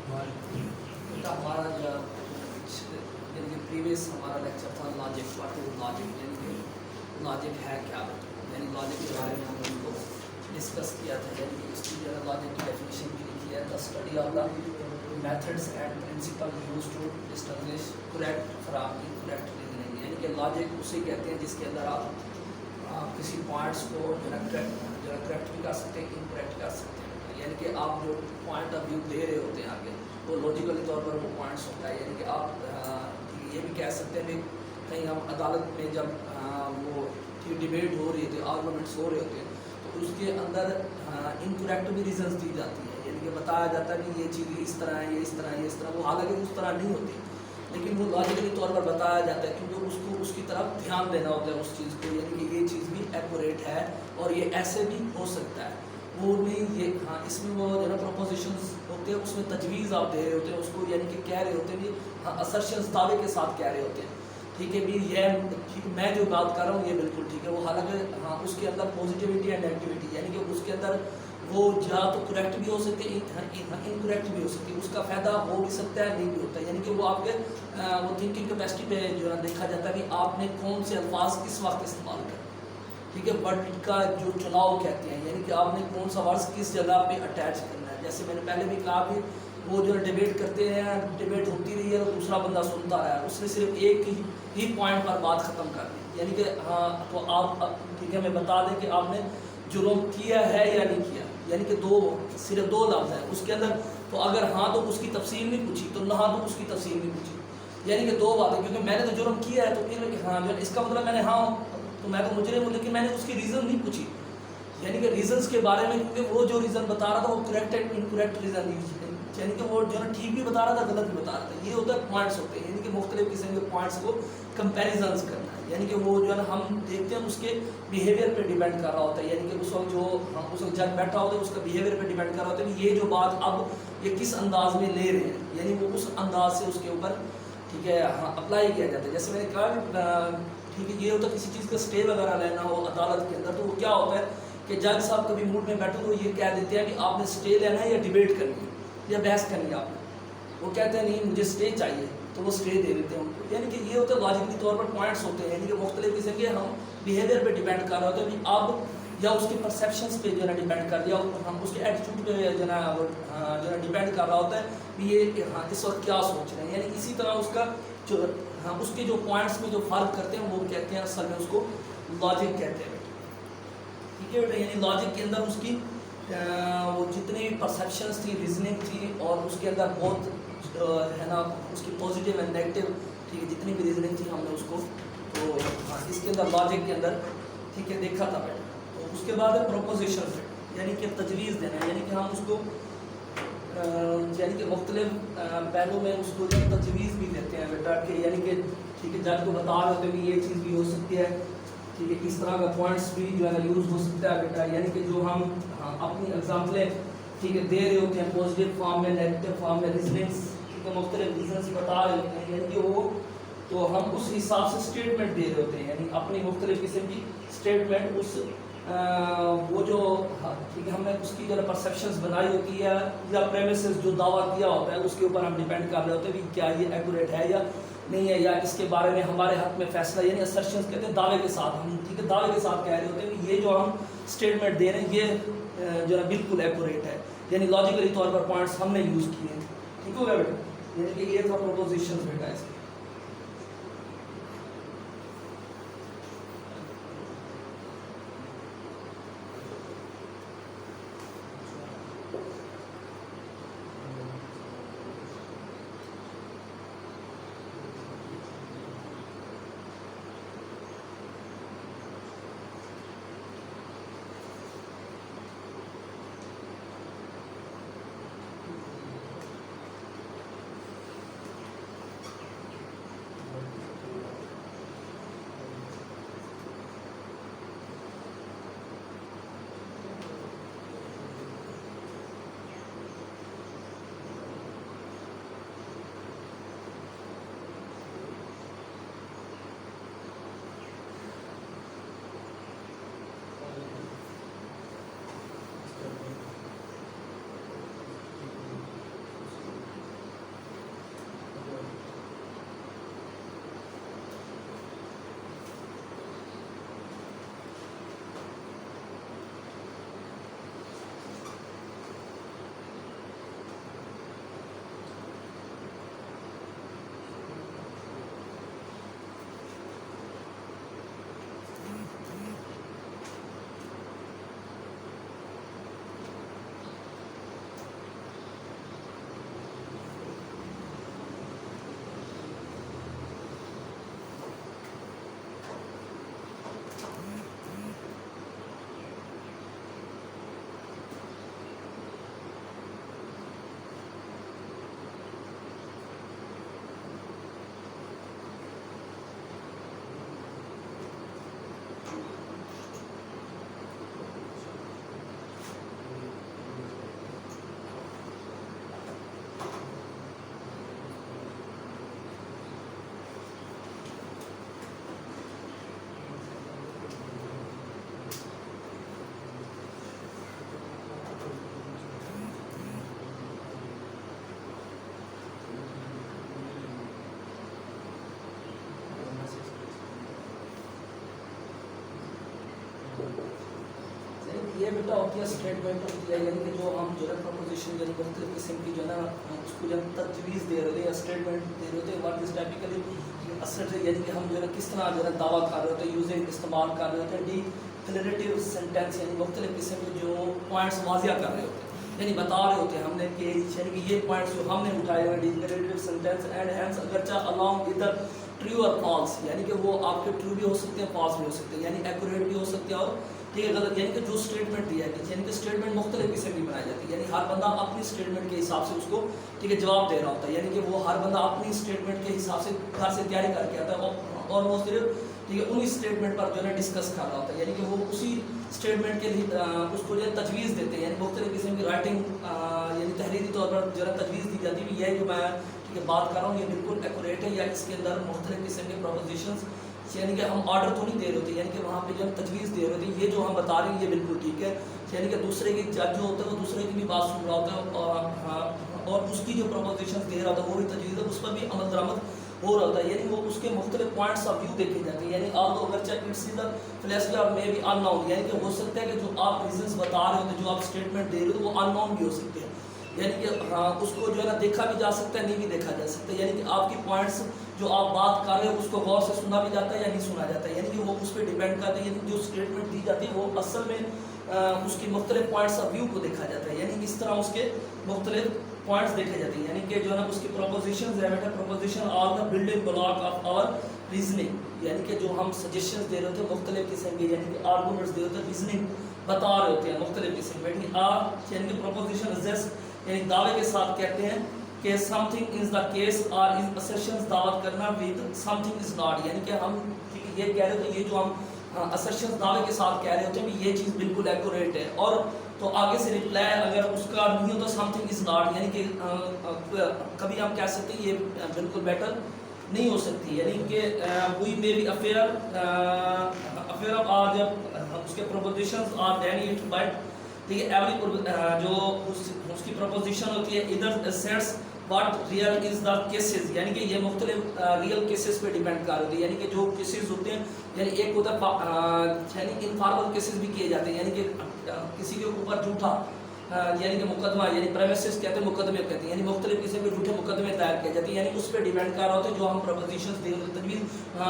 بیٹا ہمارا جو یعنی کہ پریویس ہمارا لیکچر تھا لاجک، واٹ از لاجک، یعنی کہ لاجک ہے کیا، یعنی لاجک کے بارے میں ہم نے ان کو ڈسکس کیا تھا، یعنی کہ اس کی جو ہے لاجک کی ڈیفینیشن بھی لکھی ہے، the study of the methods and principle use to distinguish correct from incorrect reasoning, یعنی کہ لاجک اسے کہتے ہیں جس کے اندر آپ کسی پوائنٹس کو جو ہے کریکٹ بھی کر سکتے ہیں، انکریکٹ کر سکتے ہیں، یعنی کہ آپ جو پوائنٹ آف ویو دے رہے ہوتے ہیں آگے وہ لاجیکلی طور پر وہ پوائنٹس ہوتا ہے، یعنی کہ آپ یہ بھی کہہ سکتے ہیں کہ کہیں ہم عدالت میں جب وہ ڈیبیٹ ہو رہی ہوتی ہے، آرگومنٹس ہو رہے ہوتے ہیں، تو اس کے اندر انکریکٹ بھی ریزنس دی جاتی ہے، یعنی کہ بتایا جاتا ہے کہ یہ چیز اس طرح ہے، یہ اس طرح ہے، یہ اس طرح، وہ حالانکہ اس طرح نہیں ہوتی، لیکن وہ لاجیکلی طور پر بتایا جاتا ہے کیونکہ اس کو اس کی طرف دھیان دینا ہوتا ہے اس چیز کو، یعنی کہ یہ چیز بھی ایکوریٹ ہے اور یہ ایسے بھی ہو سکتا ہے، وہ نہیں یہ ہاں اس میں وہ جو ہے پروپوزیشنز ہوتے ہیں، اس میں تجویز آپ دے رہے ہوتے ہیں اس کو، یعنی کہ کہہ رہے ہوتے ہیں بھی ہاں اسرشنز دعوے کے ساتھ کہہ رہے ہوتے ہیں، ٹھیک ہے بھی یہ ٹھیک میں جو بات کر رہا ہوں یہ بالکل ٹھیک ہے، وہ حالانکہ ہاں اس کے اندر پازیٹیوٹی اینڈ نیگیٹیوٹی، یعنی کہ اس کے اندر وہ یا تو کریکٹ بھی ہو سکتے ہیں انکریکٹ بھی ہو سکتی ہے، اس کا فائدہ ہو بھی سکتا ہے نہیں بھی ہوتا ہے، یعنی کہ وہ آپ کے وہ تھنکنگ کیپیسٹی پہ جو ہے دیکھا جاتا ہے کہ آپ نے کون سے الفاظ کس وقت استعمال کریں، ٹھیک ہے ورڈ کا جو چناؤ کہتے ہیں، یعنی کہ آپ نے کون سا ورڈ کس جگہ پہ اٹیچ کرنا ہے، جیسے میں نے پہلے بھی کہا کہ وہ جو ہے ڈیبیٹ کرتے ہیں، ڈیبیٹ ہوتی رہی ہے اور دوسرا بندہ سنتا رہا ہے، اس نے صرف ایک ہی پوائنٹ پر بات ختم کر دی، یعنی کہ ہاں تو آپ ٹھیک ہے میں بتا دیں کہ آپ نے جرم کیا ہے یا نہیں کیا، یعنی کہ صرف دو لفظ ہیں اس کے اندر، تو اگر ہاں تو اس کی تفصیل نہیں پوچھی، تو نہ تو اس کی تفصیل نہیں پوچھی، یعنی کہ دو باتیں، کیونکہ میں نے تو جرم کیا ہے تو پھر ہاں جو اس کا مطلب میں نے ہاں تو میں تو مجرم ہوں، لیکن میں نے اس کی ریزن نہیں پوچھی، یعنی کہ ریزنس کے بارے میں، کیونکہ وہ جو ریزن بتا رہا تھا وہ کریکٹ اینڈ انکریکٹ ریزن نہیں، یعنی کہ وہ جو ہے ٹھیک بھی بتا رہا تھا غلط بھی بتا رہا تھا، یہ ہوتا ہے پوائنٹس ہوتے ہیں، یعنی کہ مختلف قسم کے پوائنٹس کو کمپیریزنس کرنا ہے، یعنی کہ وہ جو ہے ہم دیکھتے ہیں اس کے بیہیویئر پہ ڈیپینڈ کر رہا ہوتا ہے، یعنی کہ اس وقت جو اس وقت جج بیٹھا ہوتا ہے اس کا بیہیویئر پہ ڈیپینڈ کر رہا ہوتا ہے کہ یہ جو بات اب یہ کس انداز میں لے رہے ہیں، یعنی وہ اس انداز سے اس کے اوپر ٹھیک ہے ہاں اپلائی کیا جاتا ہے، جیسے میں نے کہا ٹھیک ہے یہ ہوتا ہے کسی چیز کا اسٹے وغیرہ لینا ہو عدالت کے اندر، تو وہ کیا ہوتا ہے کہ جج صاحب کبھی موڈ میں بیٹھے تو یہ کہہ دیتے ہیں کہ آپ نے اسٹے لینا ہے یا ڈیبیٹ کرنی ہے یا بحث کرنی ہے آپ نے، وہ کہتے ہیں نہیں مجھے اسٹے چاہیے تو وہ اسٹے دے دیتے ہیں ان کو، یعنی کہ یہ ہوتا ہے لاجیکلی طور پر پوائنٹس ہوتے ہیں، یعنی کہ مختلف قسم کے ہم بیہیویئر پہ ڈیپینڈ کر رہے ہوتے ہیں کہ اب یا اس کے پرسیپشنس پہ جو ہے ڈیپینڈ کر یا ہم اس کے ایٹیٹیوڈ پہ جو ہے ڈیپینڈ کر رہا ہوتا ہے کہ یہ ہاں اس وقت کیا سوچ رہے ہیں، یعنی اسی طرح اس کا جو ہاں اس کے جو پوائنٹس میں جو فرق کرتے ہیں وہ کہتے ہیں اصل میں اس کو لاجک کہتے ہیں، ٹھیک ہے بیٹا، یعنی لاجک کے اندر اس کی وہ جتنی پرسیپشنس تھی، ریزننگ تھی، اور اس کے اندر بہت ہے نا اس کی پازیٹیو اینڈ نیگیٹو ٹھیک ہے جتنی بھی ریزننگ تھی ہم نے اس کو تو اس کے اندر لاجک کے اندر ٹھیک ہے دیکھا تھا بیٹا، تو اس کے بعد ہے پروپوزیشن، یعنی کہ تجویز دینا، یعنی کہ ہم اس کو یعنی کہ مختلف پہلو میں اس کو تجویز بھی دیتے ہیں بیٹا کہ یعنی کہ ٹھیک ہے جج کو بتا رہے ہوتے ہیں کہ یہ چیز بھی ہو سکتی ہے، ٹھیک ہے کس طرح کا پوائنٹس بھی جو ہے نا یوز ہو سکتا ہے بیٹا، یعنی کہ جو ہم اپنی ایگزامپلیں ٹھیک ہے دے رہے ہوتے ہیں پازیٹیو فارم میں نیگیٹو فارم میں ریزننگس ٹھیک ہے مختلف ریزنس بتا رہے ہوتے ہیں، یعنی کہ وہ تو ہم اس حساب سے اسٹیٹمنٹ دے رہے ہوتے ہیں، یعنی اپنی مختلف قسم کی اسٹیٹمنٹ اس وہ جو ٹھیک ہے ہم نے اس کی جو پرسیپشنز بنائی ہوتی ہے یا پریمیسز جو دعویٰ کیا ہوتا ہے اس کے اوپر ہم ڈیپینڈ کر رہے ہوتے ہیں کہ کیا یہ ایکوریٹ ہے یا نہیں ہے، یا اس کے بارے میں ہمارے حق میں فیصلہ، یعنی assertions کہتے ہیں دعوے کے ساتھ، ہم ٹھیک ہے دعوے کے ساتھ کہہ رہے ہوتے ہیں کہ یہ جو ہم اسٹیٹمنٹ دے رہے ہیں یہ جو ہے بالکل ایکوریٹ ہے، یعنی لاجیکلی طور پر پوائنٹس ہم نے یوز کیے ہیں، ٹھیک ہو گیا بیٹا، یعنی کہ یہ تھا پروپوزیشنز بیٹا اس کے۔ یہ بیٹا ہوتی ہے اسٹیٹمنٹ ہوتی ہے، یعنی کہ جو ہم جو ہے پروپوزیشن یعنی مختلف قسم کی جو ہے نا اس کو جب تجویز دے رہے ہیں اسٹیٹمنٹ دے رہے ہوتے ہیں واٹ از ٹائپیکلی اثر یعنی کہ ہم جو ہے کس طرح جو ہے دعویٰ کر رہے ہوتے ہیں یوزنگ استعمال کر رہے ہوتے ہیں ڈیکلریٹیو سینٹینس یعنی مختلف قسم کے جو پوائنٹس واضح کر رہے ہوتے ہیں یعنی بتا رہے ہوتے ہیں ہم نے کہ یعنی کہ یہ پوائنٹس جو ہم نے اٹھائے ہوئے ڈیکلریٹیو سینٹینس اینڈ ہینس اگرچہ along ادھر ٹرو اور فالس یعنی کہ وہ آپ کے ٹرو بھی ہو سکتے ہیں فالس بھی ہو سکتے ہیں یعنی ایکوریٹ بھی ہو سکتے ہیں اور ٹھیک ہے غلط یعنی کہ جو اسٹیٹمنٹ دیا ہے یعنی کہ اسٹیٹمنٹ مختلف قسم کی بنائی جاتی ہے یعنی ہر بندہ اپنی اسٹیٹمنٹ کے حساب سے اس کو ٹھیک ہے جواب دے رہا ہوتا ہے یعنی کہ وہ ہر بندہ اپنی اسٹیٹمنٹ کے حساب سے گھر سے تیاری کر کے آتا ہے اور وہ صرف ٹھیک ہے انہی اسٹیٹمنٹ پر جو ہے نا ڈسکس کر رہا ہوتا ہے یعنی کہ وہ اسی اسٹیٹمنٹ کے لیے اس کو جو ہے تجویز دیتے ہیں یعنی مختلف قسم کی رائٹنگ یعنی تحریری طور پر جو ہے تجویز دی جاتی ہے یہ جو میں ٹھیک ہے بات کر رہا ہوں یہ بالکل ایکوریٹ ہے یا اس کے اندر مختلف قسم کے پروپوزیشنس یعنی کہ ہم آرڈر تو نہیں دے رہے ہوتے یعنی کہ وہاں پہ جو ہم تجویز دے رہے ہوتے ہیں یہ جو ہم بتا رہے ہیں یہ بالکل ٹھیک ہے یعنی کہ دوسرے کی جج جو ہوتا ہے وہ دوسرے کی بھی بات سن رہا ہوتا ہے اور اس کی جو پروپوزیشنس دے رہا ہوتا ہے وہ بھی تجویز ہے اس پر بھی عمل درآمد ہو رہا ہوتا ہے یعنی وہ اس کے مختلف پوائنٹس آف ویو دیکھے جاتے ہیں یعنی آپ اگرچہ اٹس ان دا فلسفی آف مے بی ان نون یعنی کہ ہو سکتا ہے کہ جو آپ ریزنس بتا رہے ہوتے ہیں جو آپ اسٹیٹمنٹ دے رہے ہو وہ ان نون بھی ہو سکتے ہیں یعنی کہ اس کو جو ہے نا دیکھا بھی جا سکتا ہے نہیں بھی دیکھا جا سکتا ہے یعنی کہ آپ کی پوائنٹس جو آپ بات کر رہے ہو اس کو غور سے سنا بھی جاتا ہے یا نہیں سنا جاتا ہے یعنی کہ وہ اس پہ ڈیپینڈ کرتا ہے یعنی جو اسٹیٹمنٹ دی جاتی ہے وہ اصل میں اس کی مختلف پوائنٹس آف ویو کو دیکھا جاتا ہے یعنی اس طرح اس کے مختلف پوائنٹس دیکھے جاتے ہیں یعنی کہ جو ہے نا اس کی پروپوزیشنز ہے بیٹا proposition are the building block of our reasoning یعنی کہ جو ہم سجیشنز دے رہے ہوتے ہیں مختلف قسم کے یعنی کہ آرگومنٹس دے رہے ہوتے ہیں ریزننگ بتا رہے ہوتے ہیں مختلف قسم کے یعنی کہ پروپوزیشن از یعنی دعوے کے ساتھ کہتے ہیں کہ some thing is the case اور از اسرشنز دعوت کرنا with some thing is not یعنی کہ ہم یہ کہہ رہے ہوتے ہیں یہ جو ہم اسرشنز دعوے کے ساتھ کہہ رہے ہوتے ہیں یہ چیز بالکل ایکوریٹ ہے اور تو آگے سے رپلائی اگر اس کا نہیں ہو تو سم تھنگ از ناٹ یعنی کہ کبھی ہم کہہ سکتے ہیں یہ بالکل بیٹر نہیں ہو سکتی یعنی کہ we may be affair of are جب اس کے propositions are then it but ٹھیک ہے ایوری جو اس کی پروپوزیشن ہوتی ہے ادھر sets what real is the cases یعنی کہ یہ مختلف ریئل کیسز پہ ڈیپینڈ کر ہوتی ہے یعنی کہ جو کیسز ہوتے ہیں یعنی ایک ہوتا ہے یعنی انفارمل کیسز بھی کیے جاتے ہیں یعنی کہ کسی کے اوپر جھوٹا یعنی کہ مقدمہ یعنی پریمیسز کہتے ہیں مقدمے کہتے ہیں یعنی مختلف قسم کے جھوٹے مقدمے دائر کیے جاتے ہیں یعنی اس پہ ڈیپینڈ کر رہا ہوتا ہے جو ہم پروپوزیشنز دے رہے تجویز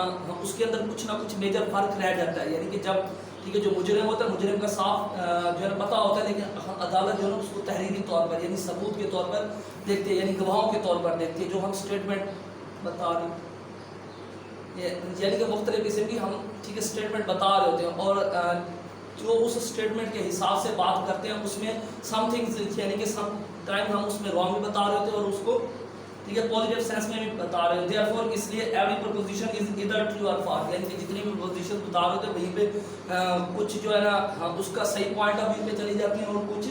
اس کے اندر کچھ نہ کچھ میجر فرق رہ جاتا ہے یعنی کہ جب ٹھیک ہے جو مجرم ہوتا ہے مجرم کا صاف جو ہے پتہ ہوتا ہے لیکن عدالت جو ہے اس کو تحریری طور پر یعنی ثبوت کے طور پر دیکھتے ہیں یعنی گواہوں کے طور پر دیکھتے ہیں جو ہم اسٹیٹمنٹ بتا رہے یعنی کہ مختلف قسم کی ہم ٹھیک ہے اسٹیٹمنٹ بتا رہے ہوتے ہیں اور جو اس اسٹیٹمنٹ کے حساب سے بات کرتے ہیں اس میں سم تھنگز یعنی کہ سم ٹائم ہم اس میں رانگ بھی بتا رہے ہوتے ہیں اور اس کو ٹھیک ہے پازیٹیو سینس میں بھی بتا رہے ہوتے ہیں دیئرفور اس لیے ایوری پروپوزیشن از ادھر ٹرو اور فالس یعنی کہ جتنی بھی پروپوزیشن بتا رہے ہوتے ہیں وہیں پہ کچھ جو ہے نا اس کا صحیح پوائنٹ آف ویو پہ چلی جاتی ہیں اور کچھ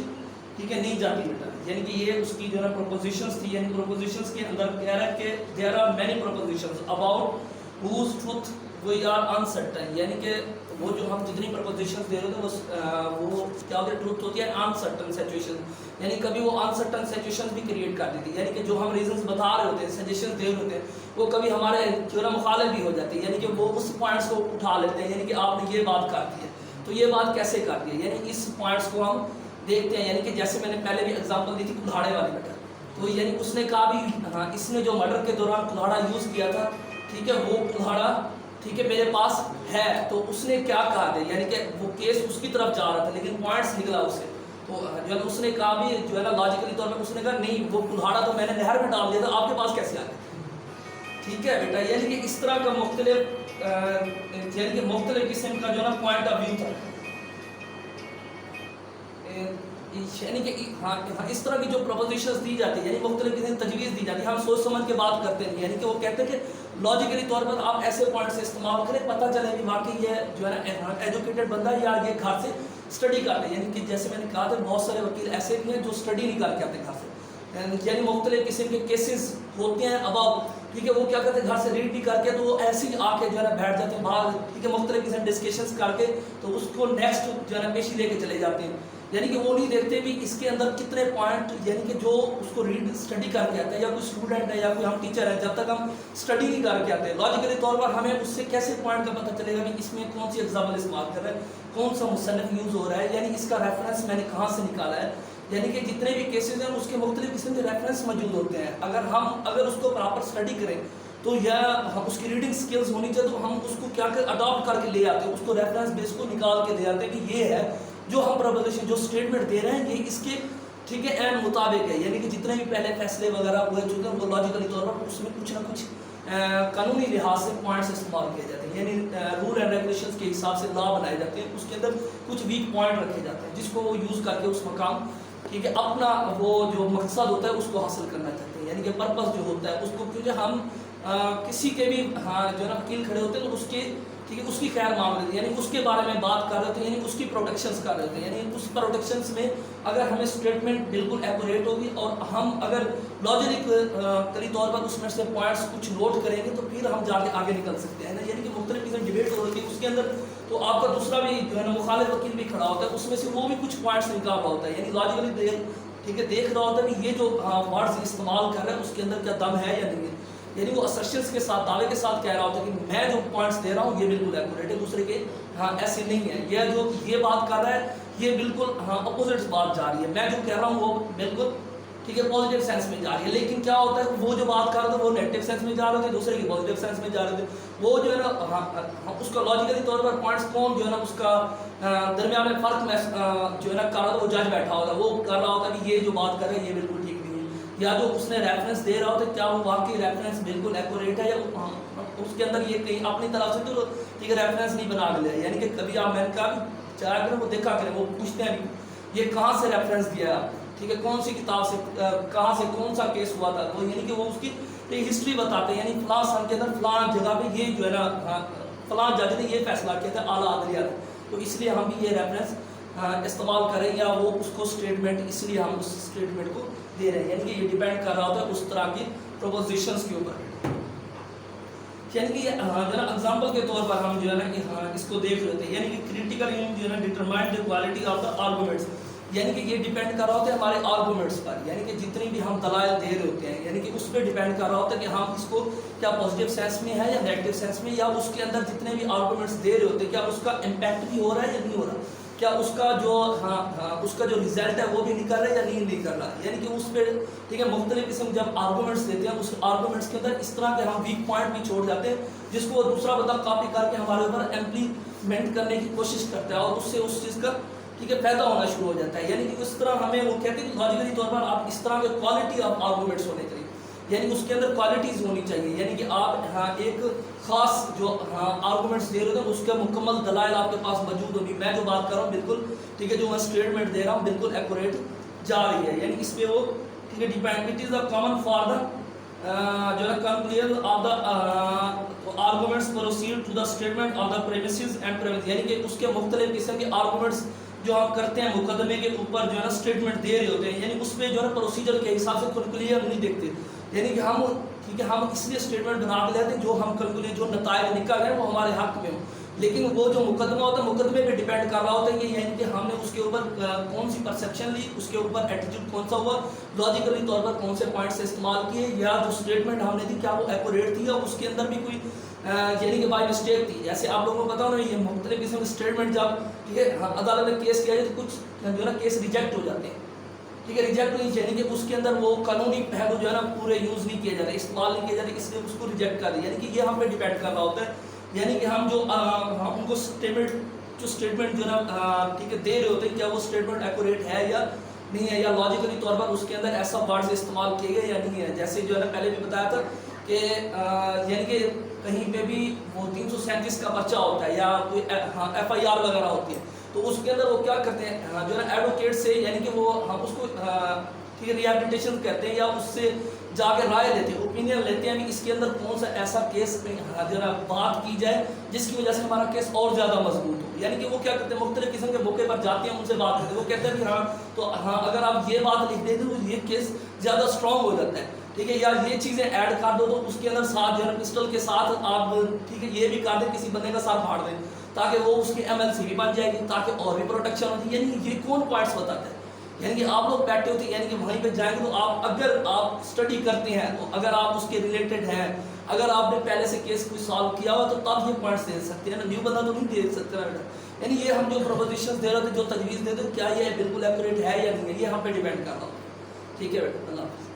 ٹھیک ہے نہیں جاتی بیٹا یعنی کہ یہ اس کی جو ہے نا پروپوزیشنز تھی یعنی پروپوزیشنز کے اندر کہہ رہا ہے کہ there are many propositions about whose truth we are uncertain یعنی کہ وہ جو ہم جتنی پروپوزیشنز دے رہے ہوتے ہیں وہ کیا ہوتی ہے ٹروتھ ہوتی ہے انسرٹن سچویشن یعنی کبھی وہ انسرٹن سچویشن بھی کریٹ کر دیتی ہے یعنی کہ جو ہم ریزنز بتا رہے ہوتے ہیں سجیشنز دے رہے ہوتے ہیں وہ کبھی ہمارے جو ہے مخالف بھی ہو جاتی ہے یعنی کہ وہ اس پوائنٹس کو اٹھا لیتے ہیں یعنی کہ آپ نے یہ بات کر دی ہے تو یہ بات کیسے کر دی ہے یعنی اس پوائنٹس کو ہم دیکھتے ہیں یعنی کہ جیسے میں نے پہلے بھی ایگزامپل دی تھی کلہاڑے والی بیٹا تو یعنی اس نے کہا بھی اس نے جو مرڈر کے دوران کلہاڑا یوز کیا تھا ٹھیک ہے وہ کلہاڑا ٹھیک ہے میرے پاس ہے تو اس نے کیا کہا تھا یعنی کہ وہ کیس اس کی طرف جا رہا تھا لیکن پوائنٹس نکلا اس سے تو جو ہے اس نے کہا بھی جو ہے نا لاجیکلی طور پر اس نے کہا نہیں وہ کلہاڑا تو میں نے نہر میں ڈال دیا تھا آپ کے پاس کیسے آ گیا ٹھیک ہے بیٹا یعنی کہ اس طرح کا مختلف یعنی کہ مختلف قسم کا جو ہے نا پوائنٹ آف ویو تھا یعنی کہ ہاں اس طرح کی جو پروپوزیشنز دی جاتی ہے یعنی مختلف قسم تجویز دی جاتی ہے ہم سوچ سمجھ کے بات کرتے ہیں یعنی کہ وہ کہتے ہیں کہ لاجیکلی طور پر آپ ایسے پوائنٹ سے استعمال کریں پتہ چلے کہ واقعی یہ جو ہے نا ایجوکیٹڈ بندہ یا یہ گھر سے اسٹڈی کرتے ہیں یعنی کہ جیسے میں نے کہا تھا بہت سارے وکیل ایسے بھی ہیں جو اسٹڈی نہیں کر کے آتے گھر سے یعنی مختلف قسم کے کیسز ہوتے ہیں اباؤ ٹھیک ہے وہ کیا کرتے ہیں گھر سے ریڈ بھی کر کے تو وہ ایسے ہی آ کے جو ہے نا بیٹھ جاتے ہیں باہر ٹھیک ہے مختلف قسم ڈسکشنز کر کے تو اس کو نیکسٹ جو ہے نا پیشی لے کے چلے جاتے ہیں یعنی کہ وہ نہیں دیکھتے بھی اس کے اندر کتنے پوائنٹ، یعنی کہ جو اس کو ریڈ اسٹڈی کر کے آتا ہے یا کوئی اسٹوڈنٹ ہے یا کوئی ہم ٹیچر ہے، جب تک ہم اسٹڈی نہیں کر کے آتے لاجیکلی طور پر ہمیں اس سے کیسے پوائنٹ کا پتہ چلے گا کہ اس میں کون سی ایگزامپل استعمال کر رہا ہے، کون سا مصنف یوز ہو رہا ہے، یعنی اس کا ریفرنس میں نے کہاں سے نکالا ہے. یعنی کہ جتنے بھی کیسز ہیں اس کے مختلف قسم کے ریفرنس موجود ہوتے ہیں. اگر اس کو پراپر اسٹڈی کریں تو یا اس کی ریڈنگ سکلز ہونی چاہیے، تو ہم اس کو کیا کر اڈاپٹ کر کے لے آتے ہیں، اس کو ریفرنس بیس کو نکال کے دے آتے ہیں کہ یہ ہے جو ہم پروپوزیشن جو اسٹیٹمنٹ دے رہے ہیں یہ اس کے ٹھیک ہے عین مطابق ہے. یعنی کہ جتنے بھی پہلے فیصلے وغیرہ ہوئے چکے ہیں وہ لاجیکلی طور پر اس میں کچھ نہ کچھ قانونی لحاظ سے پوائنٹس استعمال کیے جاتے ہیں، یعنی رول اینڈ ریگولیشنز کے حساب سے لا بنائے جاتے ہیں. اس کے اندر کچھ ویک پوائنٹ رکھے جاتے ہیں جس کو وہ یوز کر کے اس مقام ٹھیک ہے اپنا وہ جو مقصد ہوتا ہے اس کو حاصل کرنا چاہتے ہیں. یعنی کہ پرپس جو ہوتا ہے اس کو، کیونکہ ہم کسی کے بھی جو ہے نا وکیل کھڑے ہوتے ہیں تو اس کے ٹھیک ہے اس کی خیر مانگ رہے تھے، یعنی اس کے بارے میں بات کر رہے تھے، یعنی اس کی پروٹیکشنز کر رہے تھے. یعنی اس پروٹیکشنز میں اگر ہمیں اسٹیٹمنٹ بالکل ایکوریٹ ہوگی اور ہم اگر لاجیکلی طور پر اس میں سے پوائنٹس کچھ نوٹ کریں گے تو پھر ہم جا کے آگے نکل سکتے ہیں نا. یعنی کہ مختلف قسم ڈیبیٹ ہو رہی ہے اس کے اندر، تو آپ کا دوسرا بھی جو ہے نا مخالف وکیل بھی کھڑا ہوتا ہے، اس میں سے وہ بھی کچھ پوائنٹس نکال رہا ہوتا ہے، یعنی لاجیکلی ٹھیک ہے دیکھ رہا ہوتا ہے کہ یہ جو ورڈز استعمال کر رہا ہے اس کے اندر کیا دم ہے یا نہیں ہے. یعنی وہ اسرشنز کے ساتھ دعوے کے ساتھ کہہ رہا ہوتا ہے کہ میں جو پوائنٹس دے رہا ہوں یہ بالکل ایکوریٹ ہے، دوسرے کے ایسے نہیں ہے. یہ جو یہ بات کر رہا ہے یہ بالکل اپوزٹ بات جا رہی ہے، میں جو کہہ رہا ہوں وہ بالکل ٹھیک ہے پازیٹیو سینس میں جا رہی ہے. لیکن کیا ہوتا ہے وہ جو بات کر رہا تھا وہ نیگیٹو سینس میں جا رہے تھے، دوسرے کی پازیٹیو سینس میں جا رہے تھے. وہ جو ہے نا اس کا لاجیکلی طور پر پوائنٹس کون جو ہے نا اس کا درمیان میں فرق میں جو ہے نا کر رہا تھا، وہ جج بیٹھا ہوتا ہے، وہ کر رہا ہوتا ہے کہ یہ جو بات کر رہا ہے یہ بالکل ٹھیک نہیں ہے. یا جو اس نے ریفرنس دے رہا ہوتا ہے کیا وہ واقعی ریفرنس بالکل ایکوریٹ ہے یا اس کے اندر یہ کہیں اپنی طرف سے تو ٹھیک ہے ریفرنس نہیں بنا کے لیا. یعنی کہ کبھی آپ میں نے کہا چاہا کریں وہ دیکھا کریں، وہ پوچھتے ہیں یہ کہاں سے ریفرنس دیا ٹھیک ہے، کون سی کتاب سے کہاں سے کون سا کیس ہوا تھا، وہ یعنی کہ وہ اس کی ہسٹری بتاتے ہیں. یعنی فلاں سن کے اندر فلاں جگہ پہ یہ جو ہے نا فلاں جج نے یہ فیصلہ کیا تھا اعلیٰ عدلیہ نے، تو اس لیے ہم بھی یہ ریفرنس استعمال کریں یا وہ اس کو اسٹیٹمنٹ اس لیے ہم اس اسٹیٹمنٹ کو دے رہے ہیں. یعنی کہ یہ ڈیپینڈ کر رہا ہوتا ہے اس طرح کی پروپوزیشنز کے اوپر. یعنی کہ جو ہے نا ایگزامپل کے طور پر ہم جو ہے نا کہ اس کو دیکھ لیتے ہیں. یعنی کہ کریٹیکل جو ہے نا determine the quality of the arguments, یعنی کہ یہ ڈیپینڈ کر رہا ہوتا ہے ہمارے آرگومنٹس پر، یعنی کہ جتنی بھی ہم دلائل دے رہے ہوتے ہیں یعنی کہ اس پہ ڈیپینڈ کر رہا ہوتا ہے کہ ہم اس کو کیا پازیٹیو سینس میں ہے یا نیگیٹو سینس میں، یا اس کے اندر جتنے بھی آرگومنٹس دے رہے ہوتے ہیں کیا اس کا امپیکٹ بھی ہو رہا ہے یا نہیں ہو رہا، کیا اس کا جو اس کا جو ریزلٹ ہے وہ بھی نکل رہا ہے یا نہیں کر رہا. یعنی کہ اس پہ ٹھیک ہے مختلف قسم جب آرگومنٹس دیتے ہیں اس آرگومنٹس کے اندر اس طرح کے ہم ویک پوائنٹ بھی چھوڑ جاتے ہیں جس کو دوسرا بندہ کاپی کر کے ہمارے اوپر امپلیمنٹ کرنے کی کوشش کرتا ہے اور اس سے اس چیز کا ٹھیک ہے پیدا ہونا شروع ہو جاتا ہے. یعنی کہ اس طرح ہمیں وہ کہتے ہیں کہ لاجیکلی طور پر آپ اس طرح کے کوالٹی آف آرگومنٹس ہونے چاہیے، یعنی اس کے اندر کوالٹیز ہونی چاہیے. یعنی کہ آپ ایک خاص جو آرگومنٹس دے رہے ہیں اس کا مکمل دلائل آپ کے پاس موجود ہوگی. میں جو بات کر رہا ہوں بالکل ٹھیک ہے جو میں اسٹیٹمنٹ دے رہا ہوں بالکل ایکوریٹ جا رہی ہے. یعنی اس پہ وہ ٹھیک ہے depend it is the common for the جو ہے conclusion of the arguments proceed to the statement of the premises and premises. یعنی کہ اس کے مختلف قسم کے آرگومنٹس جو ہم کرتے ہیں مقدمے کے اوپر جو ہے نا اسٹیٹمنٹ دے رہے ہوتے ہیں، یعنی اس پہ جو ہے نا پروسیجر کے حساب سے کنکلوژن نہیں دیکھتے. یعنی کہ ہم ٹھیک ہے ہم اس لیے اسٹیٹمنٹ بنا کے لیتے ہیں جو ہم کنکلوژن جو نتائج نکل رہے ہیں وہ ہمارے حق میں ہوں، لیکن وہ جو مقدمہ ہوتا ہے مقدمے پہ ڈیپینڈ کر رہا ہوتا ہے یہ، یعنی کہ ہم نے اس کے اوپر کون سی پرسیپشن لی، اس کے اوپر ایٹیٹیوڈ کون سا ہوا، لاجیکلی طور پر کون سے پوائنٹس استعمال کیے، یا جو اسٹیٹمنٹ ہم نے دی کیا وہ ایکوریٹ تھی یا اس کے اندر بھی کوئی یعنی کہ بائی مسٹیک تھی. جیسے آپ لوگوں کو پتا ہونا یہ مختلف قسم کے اسٹیٹمنٹ جب ٹھیک ہے عدالت میں کیس کیا جائے تو کچھ جو ہے نا کیس ریجیکٹ ہو جاتے ہیں. ٹھیک ہے ریجیکٹ نہیں یعنی کہ اس کے اندر وہ قانونی پہلو جو ہے نا پورے یوز نہیں کیے جاتے، استعمال نہیں کیے جاتے، اس لیے اس کو ریجیکٹ کر دیا. یعنی کہ یہ ہم پہ ڈیپینڈ کر رہا ہوتا ہے. یعنی کہ ہم جو ان کو اسٹیٹمنٹ جو ہے نا ٹھیک ہے دے رہے ہوتے ہیں کیا وہ اسٹیٹمنٹ ایکوریٹ ہے یا نہیں ہے، یا لاجیکلی طور پر اس کے اندر ایسا ورڈز استعمال کیے گئے یا نہیں ہے. جیسے جو ہے نا پہلے بھی بتایا تھا کہ یعنی کہ کہیں پہ بھی وہ 337 کا پرچہ ہوتا ہے یا کوئی FIR وغیرہ ہوتی ہے تو اس کے اندر وہ کیا کرتے ہیں جو ہے نا ایڈوکیٹ سے یعنی کہ وہ ہم اس کو ٹھیک ہے ریہیبلیٹیشن کہتے ہیں یا اس سے جا کے رائے لیتے ہیں، اوپینین لیتے ہیں اس کے اندر کون سا ایسا کیس جو ہے نا بات کی جائے جس کی وجہ سے ہمارا کیس اور زیادہ مضبوط ہو. یعنی کہ وہ کیا کرتے ہیں مختلف قسم کے موقع پر جاتے ہیں ان سے بات کرتے ہیں، وہ کہتے ہیں کہ ہاں تو ہاں اگر آپ یہ بات لکھ دیں تو یہ کیس زیادہ اسٹرانگ ہو جاتا ہے. ٹھیک ہے یا یہ چیزیں ایڈ کر دو تو اس کے اندر ساتھ جو ہے نا پسٹل کے ساتھ آپ ٹھیک ہے یہ بھی کر دیں کسی بندے کا ساتھ پھاڑ دیں تاکہ وہ اس کی MLC بھی بن جائے گی، تاکہ اور بھی پروٹیکشن ہوتی ہے. یعنی یہ کون پوائنٹس بتاتے ہیں؟ یعنی کہ آپ لوگ بیٹھے ہوتے ہیں، یعنی کہ وہیں پہ جائیں گے تو آپ اگر آپ اسٹڈی کرتے ہیں تو اگر آپ اس کے ریلیٹڈ ہیں، اگر آپ نے پہلے سے کیس کوئی سالو کیا ہوا تو تب یہ پوائنٹس دے سکتے ہیں نا، نیو بندہ تو نہیں دے سکتا بیٹا. یعنی یہ ہم جو پروپوزیشن دے رہے تھے، جو تجویز دے رہے تھے، کیا یہ بالکل ایکوریٹ ہے یا نہیں ہے، یہ ہم پہ ڈیپینڈ کر رہا ہوں. ٹھیک ہے بیٹا، اللہ حافظ.